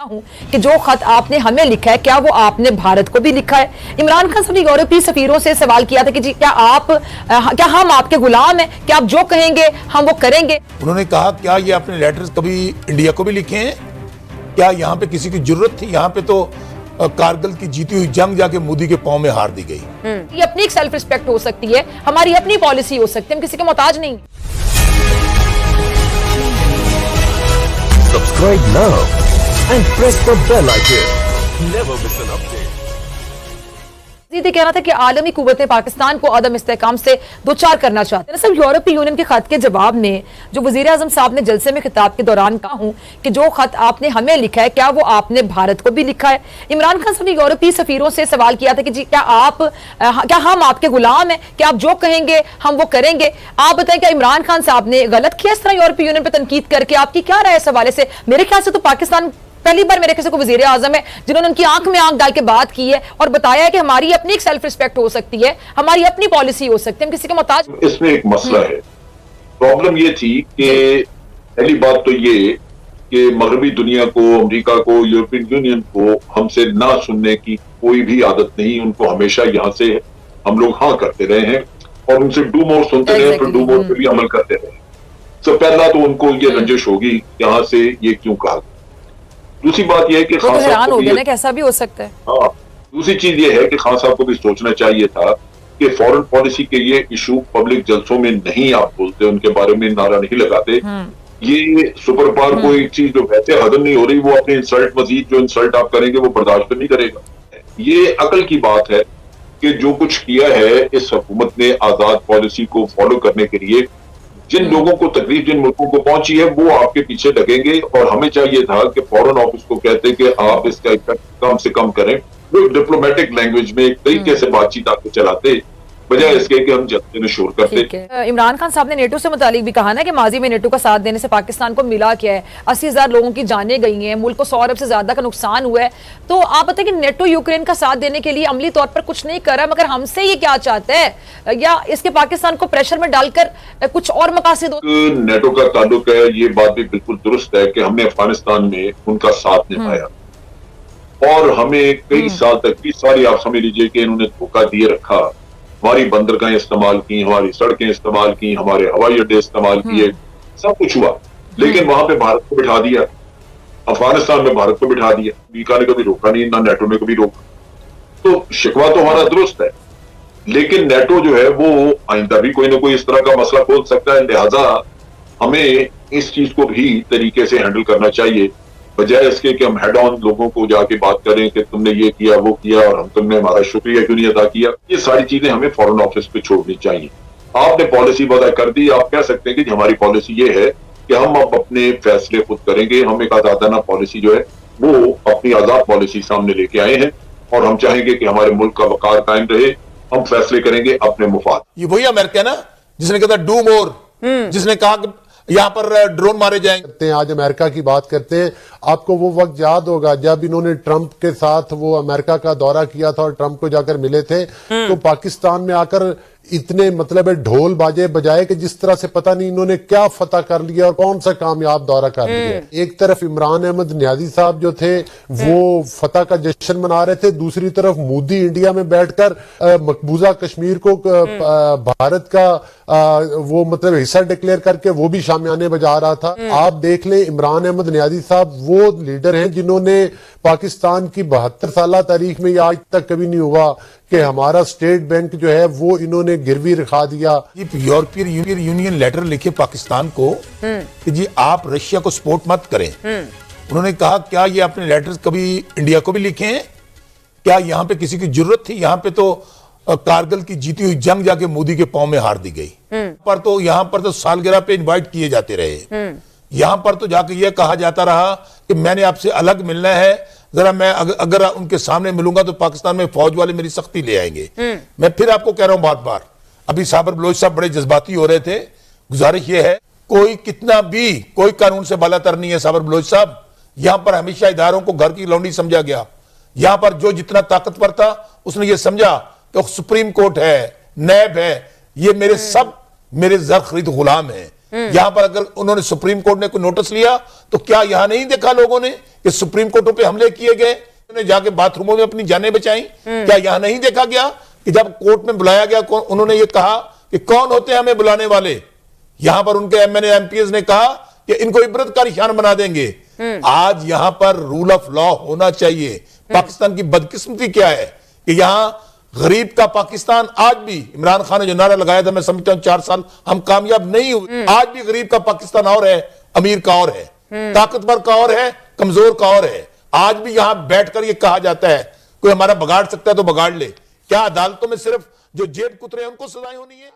हूं कि जो खत आपने हमें लिखा है क्या वो आपने भारत को भी लिखा है। इमरान खान साहब ने यूरोपीय सफीरों से सवाल किया था कि जी क्या हम आपके गुलाम हैं, क्या आप जो कहेंगे हम वो करेंगे। उन्होंने कहा क्या ये अपने लेटर्स कभी इंडिया को भी लिखे हैं, क्या यहाँ पे किसी की जरूरत थी? यहाँ पे तो कारगिल की जीती हुई जंग जाके मोदी के पांव में हार दी गई। ये अपनी एक सेल्फ रिस्पेक्ट हो सकती है, हमारी अपनी पॉलिसी हो सकती है, हम किसी के मोहताज नहीं। Subscribe now and press the bell icon. Never miss an update. ये कहना था कि आलमी कुव्वतें पाकिस्तान को अदम इस्तेहकाम से दोचार करना चाहते हैं। दरअसल यूरोपीय यूनियन के खत के जवाब में जो वजीर आजम साहब ने जलसे में खिताब के दौरान कहा हूं कि जो खत आपने हमें लिखा है क्या वो आपने भारत को भी लिखा है। इमरान खान साहब ने यूरोपीय सफीरों से सवाल किया था कि जी क्या हम आपके गुलाम हैं, क्या आप जो कहेंगे हम वो करेंगे। आप बताएं क्या इमरान खान साहब ने गलत किया इस तरह यूरोपीय यूनियन पर तनकीद करके? आपकी क्या राय इस हवाले से? मेरे ख्याल से तो पाकिस्तान पहली बार मेरे किसी को वजीर आजम है जिन्होंने उनकी आंख में आंख डाल के बात की है और बताया है कि हमारी अपनी एक सेल्फ रिस्पेक्ट हो सकती है, हमारी अपनी पॉलिसी हो सकती है, हम किसी के मोहताज। इसमें एक मसला है, प्रॉब्लम ये थी कि पहली बात तो ये कि मगरबी दुनिया को, अमेरिका को, यूरोपियन यूनियन को हमसे ना सुनने की कोई भी आदत नहीं। उनको हमेशा यहाँ से हम लोग हाँ करते रहे हैं और उनसे डू मोर सुनते रहे, फिर डू मोर पे भी अमल करते रहे। तो पहला तो उनको ये रंजिश होगी यहाँ से ये क्यों कहा। दूसरी बात यह है कि खान साहब को भी कैसा भी हो सकता है। हाँ, दूसरी चीज ये है कि खान साहब को भी सोचना चाहिए था कि फॉरेन पॉलिसी के ये इशू पब्लिक जलसों में नहीं आप बोलते, उनके बारे में नारा नहीं लगाते। ये सुपर पावर कोई चीज जो वैसे हजम नहीं हो रही, वो अपने इंसल्ट, मजीद जो इंसल्ट आप करेंगे वो बर्दाश्त नहीं करेगा। ये अकल की बात है कि जो कुछ किया है इस हुकूमत ने आजाद पॉलिसी को फॉलो करने के लिए, जिन लोगों को तकलीफ जिन मुल्कों को पहुंची है वो आपके पीछे लगेंगे। और हमें चाहिए था कि फॉरेन ऑफिस को कहते कि आप इसका इफेक्ट कम से कम करें, वो डिप्लोमेटिक लैंग्वेज में एक तरीके से बातचीत आपको चलाते, बजाय इसके कि हम जल्दी में शोर करते। इमरान खान साहब ने नेटो से मुतालिक भी कहा ना कि माजी में नेटो का साथ देने से पाकिस्तान को मिला क्या है, 80,000 लोगों की जानें गई हैं, मुल्क को 100 अरब से ज्यादा का नुकसान हुआ है। तो आप बताएं कि नेटो यूक्रेन का साथ देने के लिए अमली तौर पर कुछ नहीं कर रहा, मगर हमसे ये क्या चाहता है, या इसके पाकिस्तान को प्रेशर में डालकर कुछ और मकासद? नेटो का ताल्लुक है, ये बात भी बिल्कुल दुरुस्त है कि हमने अफगानिस्तान में उनका साथ निभाया और हमें कई साल तक, 20 साल आप समझ लीजिए कि इन्होंने धोखा दिए रखा। हमारी बंदरगाहें इस्तेमाल की, हमारी सड़कें इस्तेमाल की, हमारे हवाई अड्डे इस्तेमाल किए, सब कुछ हुआ, लेकिन वहां पे भारत को बिठा दिया, अफगानिस्तान में भारत को बिठा दिया। अमेरिका ने कभी रोका नहीं, ना नेटो ने कभी रोका। तो शिकवा तो हमारा दुरुस्त है, लेकिन नेटो जो है वो आइंदा भी कोई ना कोई इस तरह का मसला खोल सकता है। लिहाजा हमें इस चीज को भी तरीके से हैंडल करना चाहिए, बजाय इसके कि हम हेड ऑन लोगों को जाके बात करें कि तुमने ये किया वो किया और तुमने हमारा शुक्रिया क्यों नहीं अदा किया। ये सारी चीजें हमें फॉरेन ऑफिस पे छोड़नी चाहिए। आपने पॉलिसी वजह कर दी, आप कह सकते हैं कि हमारी पॉलिसी ये है कि हम अब अपने फैसले खुद करेंगे, हम एक आजादाना पॉलिसी जो है वो अपनी आजाद पॉलिसी सामने लेके आए हैं और हम चाहेंगे कि हमारे मुल्क का वकार कायम रहे, हम फैसले करेंगे अपने मुफाद। ये वही अमेरिका ना जिसने कहा डू मोर, जिसने कहा कि यहाँ पर ड्रोन मारे जाएंगे। आज अमेरिका की बात करते हैं, आपको वो वक्त याद होगा जब इन्होंने ट्रंप के साथ वो अमेरिका का दौरा किया था और ट्रंप को जाकर मिले थे, तो पाकिस्तान में आकर इतने मतलब है ढोल बाजे बजाए कि जिस तरह से पता नहीं इन्होंने क्या फतह कर लिया और कौन सा कामयाब दौरा कर लिया। एक तरफ इमरान अहमद नियाजी साहब जो थे वो फतह का जश्न मना रहे थे, दूसरी तरफ मोदी इंडिया में बैठकर मकबूजा कश्मीर को भारत का वो मतलब हिस्सा डिक्लेयर करके वो भी शामियाने बजा रहा था। आप देख लें, इमरान अहमद नियाजी साहब वो लीडर हैं जिन्होंने पाकिस्तान की 72 साल तारीख में आज तक कभी नहीं हुआ कि हमारा स्टेट बैंक जो है वो इन्होंने गिरवी रखा दिया। यूरोपियन यूनियन लेटर लिखे पाकिस्तान को कि जी आप रशिया को सपोर्ट मत करें। उन्होंने कहा क्या ये अपने लेटर्स कभी इंडिया को भी लिखे हैं, क्या यहाँ पे किसी की जरूरत थी? यहाँ पे तो कारगिल की जीती हुई जंग जाके मोदी के पांव में हार दी गई। यहाँ पर तो सालगिरह पे इनवाइट किए जाते रहे, यहाँ पर तो जाके ये कहा जाता रहा कि मैंने आपसे अलग मिलना है, जरा मैं अगर उनके सामने मिलूंगा तो पाकिस्तान में फौज वाले मेरी सख्ती ले आएंगे। मैं फिर आपको कह रहा हूं बार बार, अभी साबर बलोच साहब बड़े जज्बाती हो रहे थे, गुजारिश ये है कोई कितना भी कोई कानून से बालातर नहीं है साबर बलोच साहब। यहां पर हमेशा इदारों को घर की लौंडी समझा गया। यहां पर जो जितना ताकतवर था उसने ये समझा कि सुप्रीम कोर्ट है, नैब है, ये मेरे सब मेरे जर खरीद गुलाम है। यहां पर अगर उन्होंने सुप्रीम कोर्ट ने कोई नोटिस लिया तो क्या यहां नहीं देखा लोगों ने कि सुप्रीम कोर्टों पे हमले किए गए, उन्होंने जाके बाथरूमों में अपनी जानें बचाई? क्या यहां नहीं देखा गया कि जब कोर्ट में बुलाया गया उन्होंने ये कहा कि कौन होते हैं हमें बुलाने वाले? यहां पर उनके एमएनए एमपीएस ने कहा कि इनको इबरत का निशान बना देंगे। आज यहां पर रूल ऑफ लॉ होना चाहिए। पाकिस्तान की बदकिस्मती क्या है कि यहां गरीब का पाकिस्तान, आज भी इमरान खान ने जो नारा लगाया था, मैं समझता हूं 4 साल हम कामयाब नहीं हुए। आज भी गरीब का पाकिस्तान और है, अमीर का और है, ताकतवर का और है, कमजोर का और है। आज भी यहां बैठकर यह कहा जाता है कोई हमारा बगाड़ सकता है तो बगाड़ ले। क्या अदालतों में सिर्फ जो जेब कुतरे हैं उनको सजाएं होनी है?